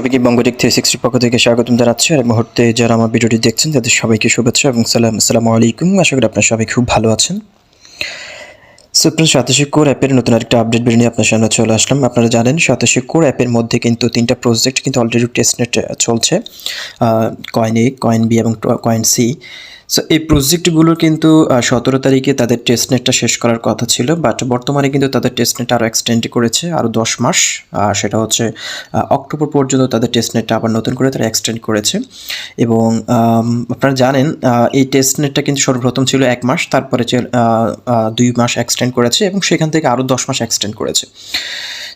সবাইকে বঙ্গটেক 360 পক্ষ থেকে স্বাগতম জানাচ্ছি। আর এক মুহূর্তে যারা আমার ভিডিওটি দেখছেন তাদের সবাইকে শুভেচ্ছা এবং আসসালামু আলাইকুম। আশা করি আপনারা সবাই খুব ভালো আছেন। সুপ্রিম সাতোশি কোর অ্যাপের নতুন একটা আপডেট ভিডিও নিয়ে আপনার সামনে চলে আসলাম। আপনারা জানেন সাতোশি কোর অ্যাপের মধ্যে কিন্তু 3টা প্রজেক্ট কিন্তু অলরেডি টেস্টনেট চলছে, কয়েন এ, কয়েন বি এবং কয়েন সি। সো এই প্রজেক্টগুলোর কিন্তু 17 তারিখে তাদের টেস্টনেটটা শেষ করার কথা ছিল, বাট বর্তমানে কিন্তু তাদের টেস্টনেট আরও এক্সটেন্ড করেছে আরও 10 মাস। সেটা হচ্ছে অক্টোবর পর্যন্ত তাদের টেস্টনেটটা আবার নতুন করে তারা এক্সটেন্ড করেছে। এবং আপনারা জানেন এই টেস্টনেটটা কিন্তু সর্বপ্রথম ছিল 1 মাস, তারপরে 2 মাস এক্সটেন্ড করেছে এবং সেখান থেকে আরও 10 মাস এক্সটেন্ড করেছে।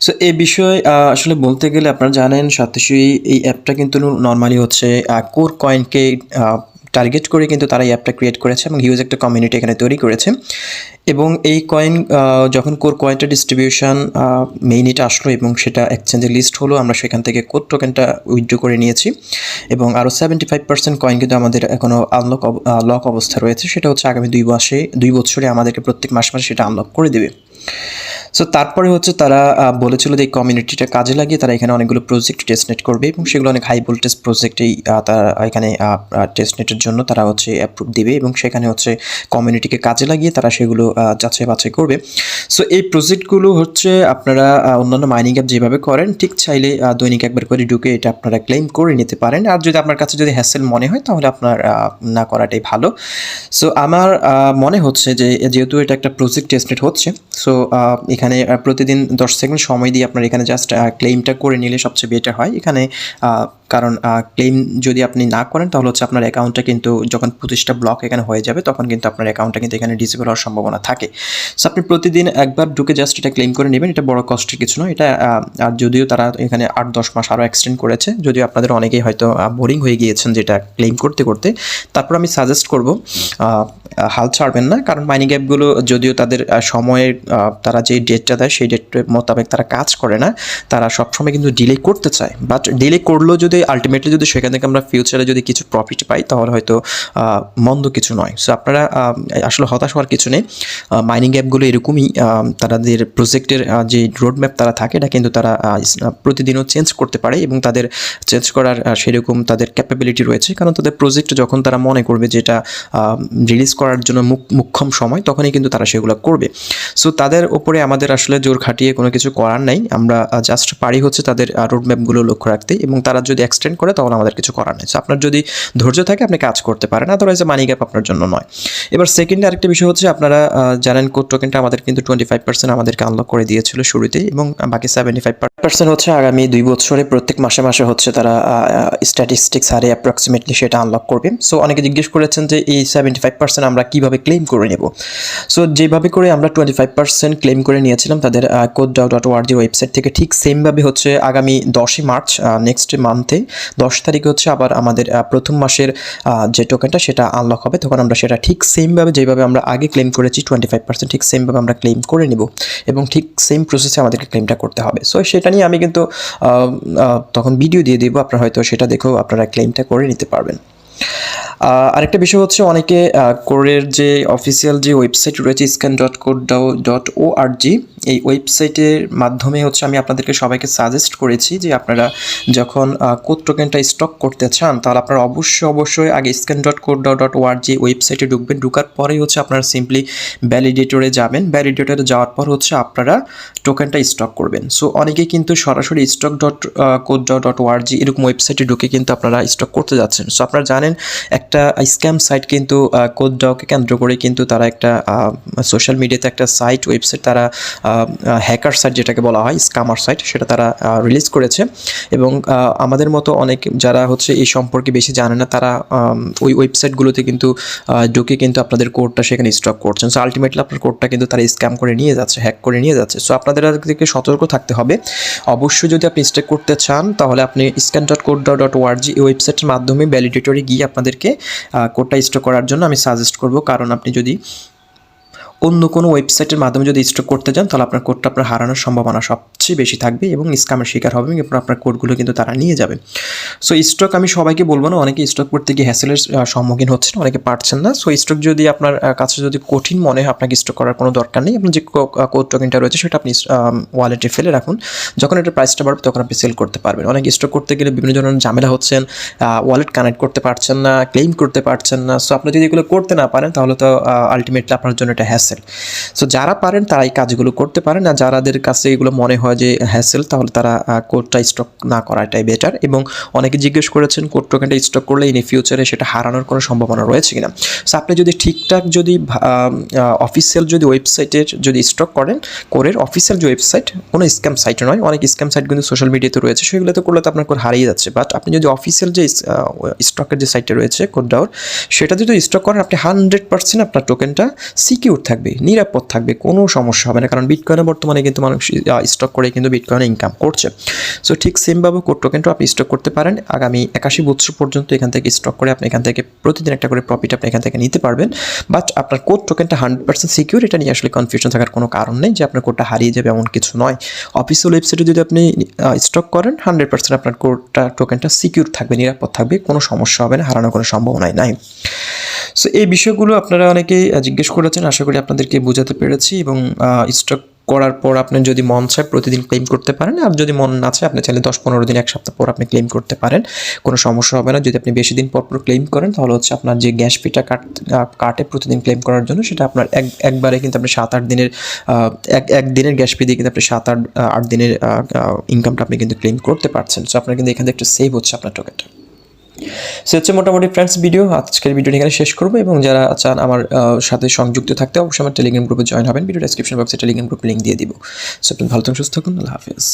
সো এই বিষয়ে আসলে বলতে গেলে আপনারা জানেন সাতোশি এই অ্যাপটা কিন্তু নর্মালি হচ্ছে কোর কয়েনকে টার্গেট করে কিন্তু তারা এই অ্যাপটা ক্রিয়েট করেছে এবং হিউজ একটা কমিউনিটি এখানে তৈরি করেছে। এবং এই কয়েন যখন কোর কয়েনটা ডিস্ট্রিবিউশন মেইনিটা আসলো এবং সেটা এক্সচেঞ্জে লিস্ট হলো, আমরা সেখান থেকে কোর টোকেনটা উইথড্র করে নিয়েছি এবং আরও 75% কয়েন কিন্তু আমাদের এখনও লক অবস্থা রয়েছে। সেটা হচ্ছে আগামী 2 বছরে আমাদেরকে প্রত্যেক মাসে সেটা আনলক করে দেবে। সো তারপরে হচ্ছে তারা বলেছিল যে এই কমিউনিটিটা কাজে লাগিয়ে তারা এখানে অনেকগুলো প্রজেক্ট টেস্টনেট করবে এবং সেগুলো অনেক হাই ভোল্টেজ প্রজেক্টেই তারা এখানে টেস্টনেটের জন্য তারা হচ্ছে অ্যাপ্রুভ দেবে এবং সেখানে হচ্ছে কমিউনিটিকে কাজে লাগিয়ে তারা সেগুলো যাচাই বাছাই করবে। সো এই প্রজেক্টগুলো হচ্ছে আপনারা অন্যান্য মাইনিং অ্যাপ যেভাবে করেন ঠিক চাইলে দৈনিক একবার করে ঢুকে এটা আপনারা ক্লেম করে নিতে পারেন। আর যদি আপনার কাছে যদি হ্যাসেল মনে হয় তাহলে আপনার না করাটাই ভালো। সো আমার মনে হচ্ছে যে যেহেতু এটা একটা প্রজেক্ট টেস্টনেট হচ্ছে, সো এখানে প্রতিদিন 10 সেকেন্ড সময় দিয়ে আপনার এখানে জাস্ট ক্লেমটা করে নিলে সবচেয়ে বেটার হয় এখানে। কারণ ক্লেম যদি আপনি না করেন তাহলে হচ্ছে আপনার অ্যাকাউন্টটা কিন্তু যখন 25টা ব্লক এখানে হয়ে যাবে তখন কিন্তু আপনার অ্যাকাউন্টটা কিন্তু এখানে ডিসেবল হওয়ার সম্ভাবনা থাকে। সো আপনি প্রতিদিন একবার ঢুকে জাস্ট এটা ক্লেম করে নেবেন, এটা বড় কষ্টের কিছু নয়। এটা আর যদিও তারা এখানে 8-10 মাস আরও এক্সটেন্ড করেছে, যদিও আপনাদের অনেকেই হয়তো বোরিং হয়ে গিয়েছেন যেটা ক্লেম করতে করতে, তারপর আমি সাজেস্ট করব হাল ছাড়বেন না। কারণ মাইনিং অ্যাপগুলো যদিও তাদের সময়ের তারা যে ডেটটা দেয় সেই ডেটের মোতাবেক তারা কাজ করে না, তারা সবসময় কিন্তু ডিলে করতে চায়। বাট ডিলে করলেও যদি আলটিমেটলি যদি সেখান থেকে আমরা ফিউচারে যদি কিছু প্রফিট পাই তাহলে হয়তো মন্দ কিছু নয়। সো আপনারা আসলে হতাশ হওয়ার কিছু নেই। মাইনিং অ্যাপগুলো এরকমই, তাদের প্রজেক্টের যে রোডম্যাপ তারা থাকে এটা কিন্তু তারা প্রতিদিনও চেঞ্জ করতে পারে এবং তাদের চেঞ্জ করার সেরকম তাদের ক্যাপাবিলিটি রয়েছে। কারণ তাদের প্রজেক্ট যখন তারা মনে করবে যেটা রিলিজ করার জন্য মুখ্যম সময় তখনই কিন্তু তারা সেগুলো করবে। সো তাদের ওপরে আমাদের আসলে জোর খাটিয়ে কোনো কিছু করার নাই, আমরা জাস্ট পারি হচ্ছে তাদের রোডম্যাপগুলো লক্ষ্য রাখতে এবং তারা যদি এক্সটেন্ড করে তাহলে আমাদের কিছু করার নেই। সো আপনার যদি ধৈর্য থাকে আপনি কাজ করতে পারেন, আদারওয়াইজ মানি গ্যাপ আপনার জন্য নয়। এবার সেকেন্ডে আরেকটা বিষয় হচ্ছে আপনারা জানেন কোড টোকেনটা আমাদের কিন্তু 25% আমাদেরকে আনলক করে দিয়েছিল শুরুতেই এবং বাকি 75% হচ্ছে আগামী 2 বছরে প্রত্যেক মাসে মাসে হচ্ছে তারা স্ট্যাটিস্টিক্স হারে অ্যাপ্রক্সিমেটলি সেটা আনলক করবে। সো অনেকে জিজ্ঞেস করেছেন যে এই 75% আমরা কীভাবে ক্লেম করে নেব। সো যেভাবে করে আমরা 25% ক্লেম করে নিয়েছিলাম তাদের code.org ওয়েবসাইট থেকে, ঠিক সেমভাবে হচ্ছে আগামী 10ই মার্চ নেক্সট মান্থে 10 তারিখে হচ্ছে আবার আমাদের প্রথম মাসের যে টোকেনটা সেটা আনলক হবে। তখন আমরা সেটা ঠিক সেমভাবে যেভাবে আমরা আগে ক্লেম করেছি 25% ঠিক সেমভাবে আমরা ক্লেম করে নেব এবং ঠিক সেম প্রসেসে আমাদেরকে ক্লেমটা করতে হবে। সো সেটা নিয়ে আমি কিন্তু তখন ভিডিও দিয়ে দেবো, আপনারা হয়তো সেটা দেখেও আপনারা ক্লেমটা করে নিতে পারবেন। আরেকটা বিষয় হচ্ছে অনেকে কোরের যে অফিসিয়াল যে ওয়েবসাইট রয়েছে scan.code.org এই ওয়েবসাইটের মাধ্যমে হচ্ছে আমি আপনাদেরকে সবাইকে সাজেস্ট করেছি যে আপনারা যখন কোড টোকেনটা স্টক করতে চান তাহলে আপনারা অবশ্যই আগে scan.code.org ওয়েবসাইটে ঢুকবেন। ঢুকার পরেই হচ্ছে আপনারা সিম্পলি ভ্যালিডেটরে যাবেন। ভ্যালিডেটরে যাওয়ার পর হচ্ছে আপনারা টোকেনটা স্টক করবেন। সো অনেকেই কিন্তু সরাসরি stock.code.org এরকম ওয়েবসাইটে ঢুকে কিন্তু আপনারা স্টক করতে যাচ্ছেন। সো আপনারা জানেন একটা স্ক্যাম সাইট কিন্তু কোডডাওকে কেন্দ্র করে কিন্তু তারা একটা সোশ্যাল মিডিয়াতে একটা সাইট ওয়েবসাইট তারা হ্যাকার সাইট যেটাকে বলা হয় স্ক্যামার সাইট সেটা তারা রিলিজ করেছে এবং আমাদের মতো অনেক যারা হচ্ছে এই সম্পর্কে বেশি জানে না তারা ওই ওয়েবসাইটগুলোতে কিন্তু ঢুকে কিন্তু আপনাদের কোডটা সেখানে স্টক করছেন। সো আলটিমেটলি আপনার কোডটা কিন্তু তারা স্ক্যাম করে নিয়ে যাচ্ছে, হ্যাক করে নিয়ে যাচ্ছে। সো আপনাদের থেকে সতর্ক থাকতে হবে। অবশ্যই যদি আপনি স্টেক করতে চান তাহলে আপনি scan.code.org এই ওয়েবসাইটের মাধ্যমে ভ্যালিডেটরে গিয়ে আপনাদেরকে কোডটা স্টক করার জন্য আমি সাজেস্ট করব। কারণ আপনি যদি অন্য কোনো ওয়েবসাইটের মাধ্যমে যদি স্টক করতে যান তাহলে আপনার কোডটা আপনার হারানোর সম্ভাবনা সবচেয়ে বেশি থাকবে এবং স্ক্যামের শিকার হবে এবং আপনার কোডগুলো কিন্তু তারা নিয়ে যাবে। সো স্টক আমি সবাইকে বলবো না, অনেকে স্টক করতে গিয়ে হ্যাসেলের সম্মুখীন হচ্ছেন, অনেকে পারছেন না। সো স্টক যদি আপনার কাছে যদি কঠিন মনে হয়, আপনাকে স্টক করার কোনো দরকার নেই। আপনার যে কোড টোকেনটা রয়েছে সেটা আপনি ওয়ালেটে ফেলে রাখুন, যখন এটার প্রাইসটা বাড়বে তখন আপনি সেল করতে পারবেন। অনেক স্টক করতে গেলে বিভিন্ন ধরনের ঝামেলা হচ্ছেন, ওয়ালেট কানেক্ট করতে পারছেন না, ক্লেম করতে পারছেন না। সো আপনি যদি এগুলো করতে না পারেন তাহলে তো আলটিমেটলি আপনার জন্য এটা হ্যাসেল। সো যারা পারেন তারা এই কাজগুলো করতে পারেন, আর যাদের কাছে এগুলো মনে হয় যে হ্যাসেল, তাহলে তারা কোডটা স্টক না করাটাই বেটার। এবং অনেকে জিজ্ঞেস করেছেন কোড টোকেনটা স্টক করলে ইন ফিউচারে সেটা হারানোর কোনো সম্ভাবনা রয়েছে কিনা। সো আপনি যদি ঠিকঠাক যদি অফিসিয়াল যদি ওয়েবসাইটের যদি স্টক করেন, কোরের অফিসিয়াল যে ওয়েবসাইট, কোনো স্ক্যাম সাইটে নয়, অনেক স্ক্যাম সাইট কিন্তু সোশ্যাল মিডিয়াতে রয়েছে, সেগুলোতে করলে তো আপনার কোড হারিয়ে যাচ্ছে। বাট আপনি যদি অফিসিয়াল যে স্টকের যে সাইটে রয়েছে কোডডাওর, সেটা যদি স্টক করেন, আপনি 100% আপনার টোকেনটা সিকিউর থাকবে, নিরাপদ থাকবে, কোনো সমস্যা হবে না। কারণ বিটকয়েনে বর্তমানে কিন্তু মানুষ স্টক করে কিন্তু বিটকয়েনে ইনকাম করছে। সো ঠিক সেমভাবে কোড টোকেনটাও আপনি স্টক করতে পারেন। আগামী 81 বছর পর্যন্ত এখান থেকে স্টক করে আপনি এখান থেকে প্রতিদিন একটা করে প্রফিট আপনি এখান থেকে নিতে পারবেন। বাট আপনার কোড টোকেনটা 100% সিকিউর, এটা নিয়ে আসলে কনফিউশন থাকার কোনো কারণ নেই যে আপনার কোডটা হারিয়ে যাবে, এমন কিছু নয়। অফিসিয়াল ওয়েবসাইটে যদি আপনি স্টক করেন, 100% আপনার কোডটা টোকেনটা সিকিউর থাকবে, নিরাপদ থাকবে, কোনো সমস্যা হবে না, হারানোর কোনো সম্ভাবনাই নাই। সো এই বিষয়গুলো আপনারা অনেকেই জিজ্ঞেস করেছেন, আশা করি আপনাদেরকে বোঝাতে পেরেছি। এবং স্টক করার পর আপনি যদি মন চায় প্রতিদিন ক্লেম করতে পারেন, আর যদি মন না চায় আপনি চাইলে 10-15 দিন, 1 সপ্তাহ পর আপনি ক্লেম করতে পারেন, কোনো সমস্যা হবে না। যদি আপনি বেশি দিন পর ক্লেম করেন তাহলে হচ্ছে আপনার যে গ্যাস ফিটা কাটে প্রতিদিন ক্লেম করার জন্য, সেটা আপনার একবারে কিন্তু আপনি 7-8 দিনের একদিনের গ্যাস ফি দিয়ে কিন্তু আপনি 7-8 দিনের ইনকামটা আপনি কিন্তু ক্লেম করতে পারছেন। সো আপনার কিন্তু এখান থেকে একটা সেভ হচ্ছে আপনার টোকেনটা। সে হচ্ছে মোটামুটি ফ্রেন্ডস ভিডিও, আজকের ভিডিওটি এখানে শেষ করবো। এবং যারা চান আমার সাথে সংযুক্ত থাকতে, অবশ্যই আমার টেলিগ্রাম গ্রুপে জয়েন হবেন। ভিডিও ডেসক্রিপশন বক্সে টেলিগ্রাম গ্রুপ লিঙ্ক দিয়ে দিব। সো আপনি ভালো থাকুন, সুস্থ থাকুন, আল্লাহ হাফেজ।